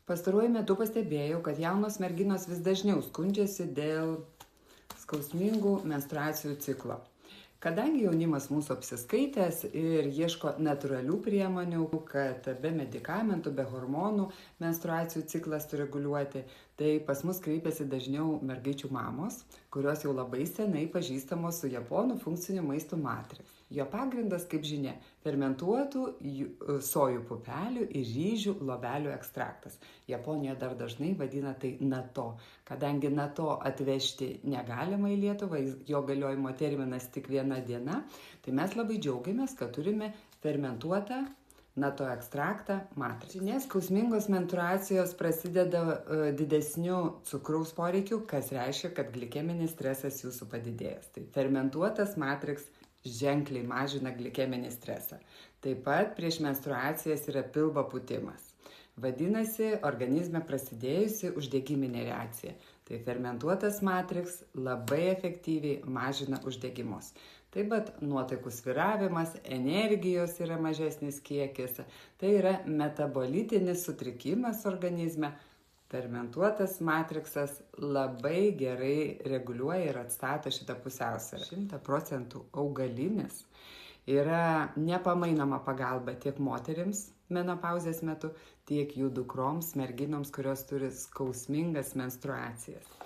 Pastaruoju metu pastebėjau, kad jaunos merginos vis dažniau skundžiasi dėl skausmingų menstruacijų ciklo. Kadangi jaunimas mūsų apsiskaitęs ir ieško natūralių priemonių, kad be medikamentų, be hormonų menstruacijų ciklas sureguliuoti, tai pas mus kreipiasi dažniau mergaičių mamos, kurios jau labai senai pažįstamos su japonų funkciniu maistu matriks. Jo pagrindas, kaip žinia, fermentuotų sojų pupelių ir ryžių lobelių ekstraktas. Japonija dar dažnai vadina tai nato. Kadangi nato atvežti negalima į Lietuvą, jo galiojimo terminas tik viena diena, tai mes labai džiaugiamės, kad turime fermentuotą nato ekstraktą matriks. Žinia, skausmingos menstruacijos prasideda didesniu cukraus poreikiu, kas reiškia, kad glikeminis stresas jūsų padidėjęs. Tai fermentuotas matriks ženkliai mažina glikeminį stresą. Taip pat prieš menstruacijas yra pilvo pūtimas. Vadinasi, organizme prasidėjusi uždegiminė reakcija. Tai fermentuotas matriks labai efektyviai mažina uždegimus. Taip pat nuotaikų svyravimas, energijos yra mažesnis kiekis. Tai yra metabolitinis sutrikimas organizme. Fermentuotas matriksas labai gerai reguliuoja ir atstato šitą pusiausvyrą. 100% augalinis yra nepamainoma pagalba tiek moterims menopauzės metu, tiek jų dukroms, merginoms, kurios turi skausmingas menstruacijas.